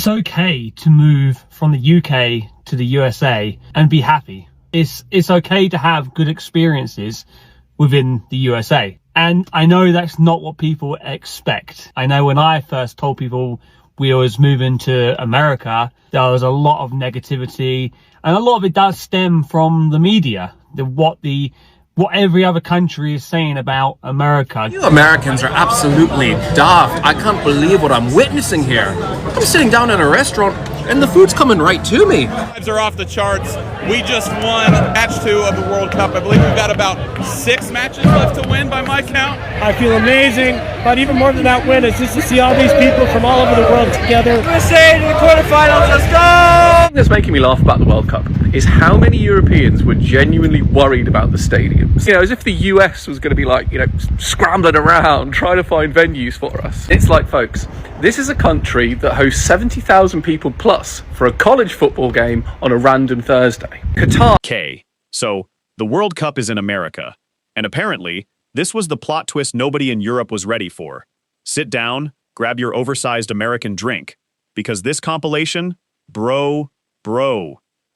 It's okay to move from the UK to the USA and be happy. It's okay to have good experiences within the USA. And I know that's not what people expect. I know when I first told people we was moving to America, there was a lot of negativity, and a lot of it does stem from the media, what every other country is saying about America. You Americans are absolutely daft. I can't believe what I'm witnessing here. I'm sitting down in a restaurant and the food's coming right to me. Vibes are off the charts. We just won match 2 of the World Cup. I believe we've got about 6 matches left to win by my count. I feel amazing, but even more than that win is just to see all these people from all over the world together. USA to the quarterfinals, let's go! What's making me laugh about the World Cup is how many Europeans were genuinely worried about the stadiums. You know, as if the US was going to be like, you know, scrambling around trying to find venues for us. It's like, folks, this is a country that hosts 70,000 people plus for a college football game on a random Thursday. Qatar. Okay, so the World Cup is in America, and apparently this was the plot twist nobody in Europe was ready for. Sit down, grab your oversized American drink, because this compilation, bro,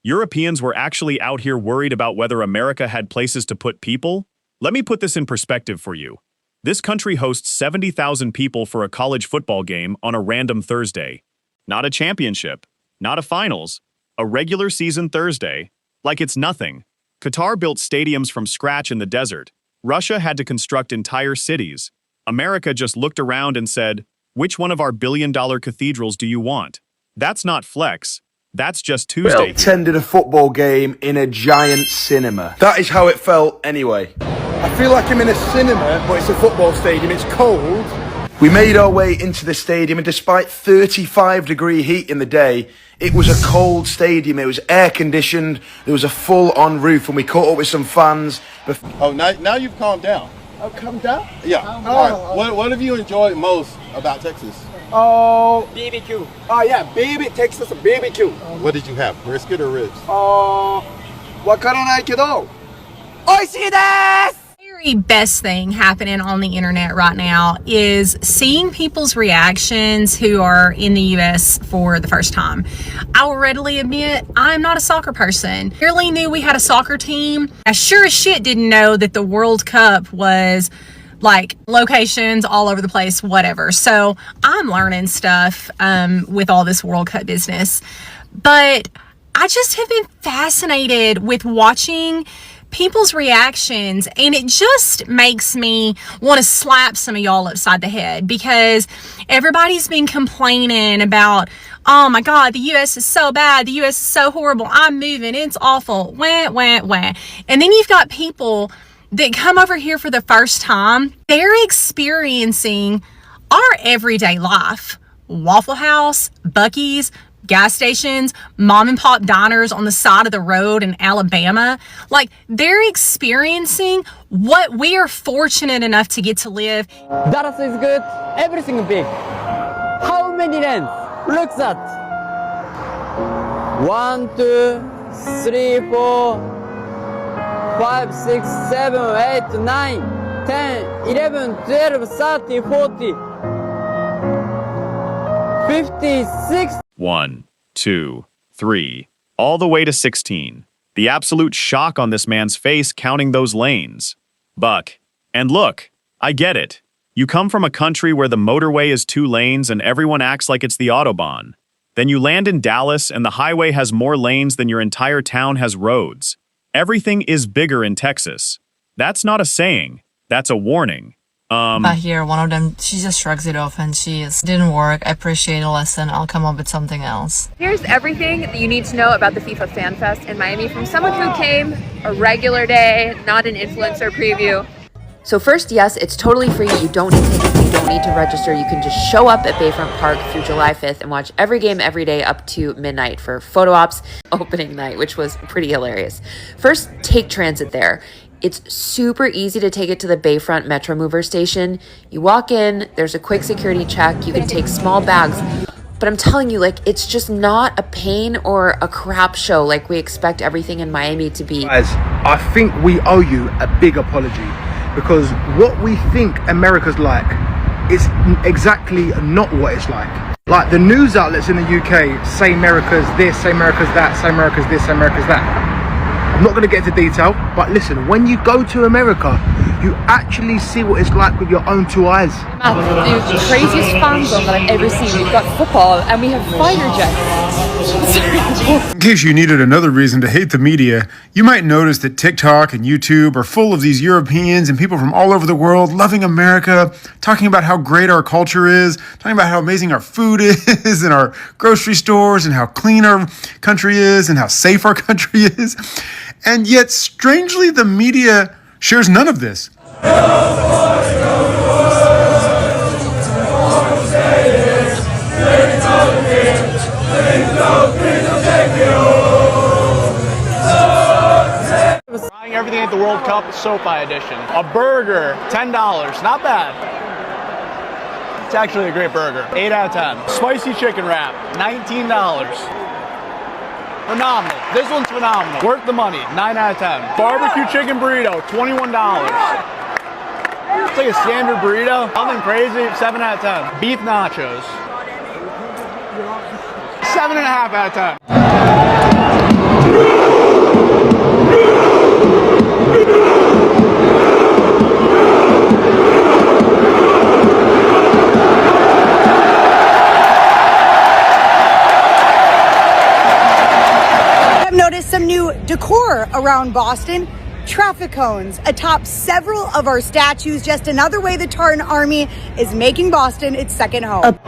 Europeans were actually out here worried about whether America had places to put people? Let me put this in perspective for you. This country hosts 70,000 people for a college football game on a random Thursday. Not a championship, not a finals, a regular season Thursday. Like it's nothing. Qatar built stadiums from scratch in the desert. Russia had to construct entire cities. America just looked around and said, which one of our billion-dollar cathedrals do you want? That's not flex. That's just Tuesday. Attended a football game in a giant cinema. That is how it felt anyway. I feel like I'm in a cinema, but it's a football stadium. It's cold. We made our way into the stadium, and despite 35-degree heat in the day, it was a cold stadium. It was air-conditioned. There was a full-on roof, and we caught up with some fans. Oh, now you've calmed down. Oh, calm down? Yeah. All right. What have you enjoyed most about Texas? Oh, BBQ. Oh yeah, Texas BBQ. What did you have? Brisket or ribs? わからないけど、美味しいです! Very best thing happening on the internet right now is seeing people's reactions who are in the US for the first time. I will readily admit I'm not a soccer person. Barely knew we had a soccer team. I sure as shit didn't know that the World Cup was like locations all over the place, whatever. So I'm learning stuff with all this World Cup business. But I just have been fascinated with watching people's reactions, and it just makes me want to slap some of y'all upside the head, because everybody's been complaining about, oh my God, the US is so bad, the US is so horrible, I'm moving, it's awful, wah. And then you've got people that come over here for the first time. They're experiencing our everyday life. Waffle House, Buc-ee's, gas stations, mom and pop diners on the side of the road in Alabama. Like, they're experiencing what we are fortunate enough to get to live. Dallas is good, everything big. How many lanes? Look that. 1, 2, 3, 4, 5, 6, 7, 8, 9, 10, 11, 12, 13, 14, 56. 1, 2, 3, all the way to 16. The absolute shock on this man's face counting those lanes. Buck. And look, I get it. You come from a country where the motorway is 2 lanes and everyone acts like it's the Autobahn. Then you land in Dallas and the highway has more lanes than your entire town has roads. Everything is bigger in Texas. That's not a saying. That's a warning. But here, one of them, she just shrugs it off and didn't work. I appreciate a lesson. I'll come up with something else. Here's everything that you need to know about the FIFA Fan Fest in Miami from someone who came a regular day, not an influencer preview. So first, yes, it's totally free. You don't need tickets. You don't need to register. You can just show up at Bayfront Park through July 5th and watch every game every day up to midnight for photo ops opening night, which was pretty hilarious. First, take transit there. It's super easy to take it to the Bayfront Metro Mover station. You walk in, there's a quick security check. You can take small bags. But I'm telling you, like, it's just not a pain or a crap show like we expect everything in Miami to be. Guys, I think we owe you a big apology, because what we think America's like is exactly not what it's like. Like the news outlets in the UK say America's this, say America's that, say America's this, say America's that. I'm not going to get into detail, but listen, when you go to America, you actually see what it's like with your own two eyes. The craziest fan zone that I've ever seen. We've got football and we have fighter jets. In case you needed another reason to hate the media, you might notice that TikTok and YouTube are full of these Europeans and people from all over the world loving America, talking about how great our culture is, talking about how amazing our food is and our grocery stores and how clean our country is and how safe our country is. And yet, strangely, the media shares none of this. Buying everything at the World Cup SoFi edition. A burger, $10, not bad. It's actually a great burger, 8 out of 10. Spicy chicken wrap, $19. Phenomenal. This one's phenomenal. Worth the money, 9 out of 10. Barbecue chicken burrito, $21. It's like a standard burrito, nothing crazy, 7 out of 10. Beef nachos, 7.5 out of 10. Some new decor around Boston, traffic cones atop several of our statues, just another way the Tartan Army is making Boston its second home. It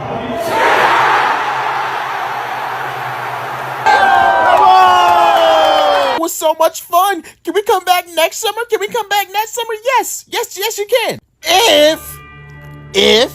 was so much fun. Can we come back next summer? Can we come back next summer? Yes, you can. If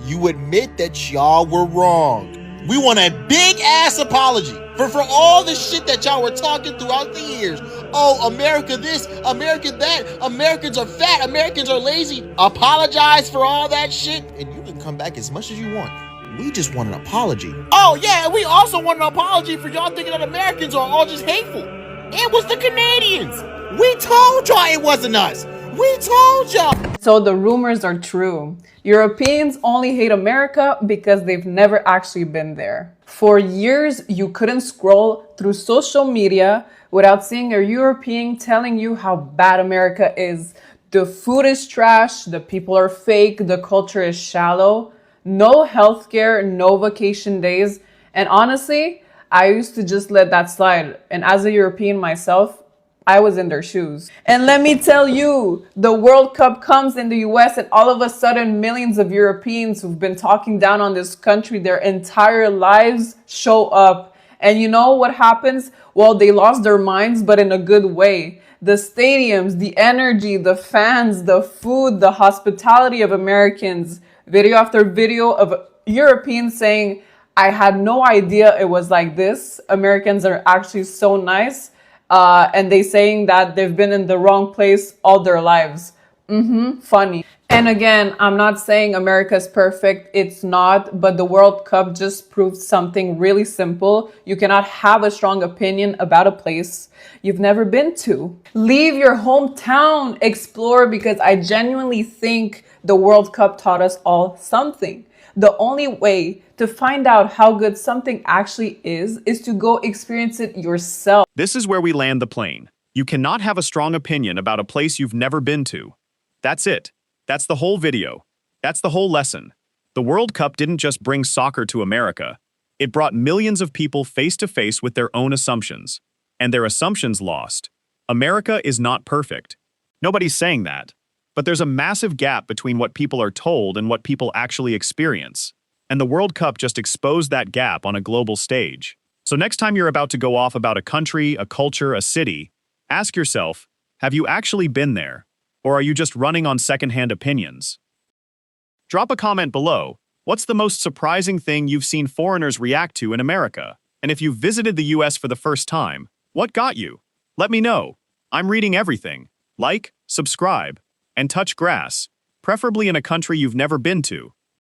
you admit that y'all were wrong. We want a big ass apology for all the shit that y'all were talking throughout the years. Oh, America this, America that, Americans are fat, Americans are lazy. Apologize for all that shit, and you can come back as much as you want. We just want an apology. Oh yeah, and we also want an apology for y'all thinking that Americans are all just hateful. It was the Canadians. We told y'all it wasn't us. We told y'all. So the rumors are true. Europeans only hate America because they've never actually been there. For years, you couldn't scroll through social media without seeing a European telling you how bad America is. The food is trash, the people are fake, the culture is shallow, no healthcare, no vacation days. And honestly, I used to just let that slide. And as a European myself, I was in their shoes. And let me tell you, the World Cup comes in the US and all of a sudden millions of Europeans who've been talking down on this country their entire lives show up. And you know what happens? Well, they lost their minds, but in a good way. The stadiums, the energy, the fans, the food, the hospitality of Americans. Video after video of Europeans saying, I had no idea it was like this. Americans are actually so nice. And they saying that they've been in the wrong place all their lives. Funny. And again, I'm not saying America's perfect. It's not. But the World Cup just proved something really simple. You cannot have a strong opinion about a place you've never been to. Leave your hometown. Explore, because I genuinely think the World Cup taught us all something. The only way to find out how good something actually is to go experience it yourself. This is where we land the plane. You cannot have a strong opinion about a place you've never been to. That's it. That's the whole video. That's the whole lesson. The World Cup didn't just bring soccer to America. It brought millions of people face to face with their own assumptions. And their assumptions lost. America is not perfect. Nobody's saying that. But there's a massive gap between what people are told and what people actually experience. And the World Cup just exposed that gap on a global stage. So next time you're about to go off about a country, a culture, a city, ask yourself, have you actually been there? Or are you just running on secondhand opinions? Drop a comment below. What's the most surprising thing you've seen foreigners react to in America? And if you visited the US for the first time, what got you? Let me know. I'm reading everything. Like, subscribe, and touch grass, preferably in a country you've never been to.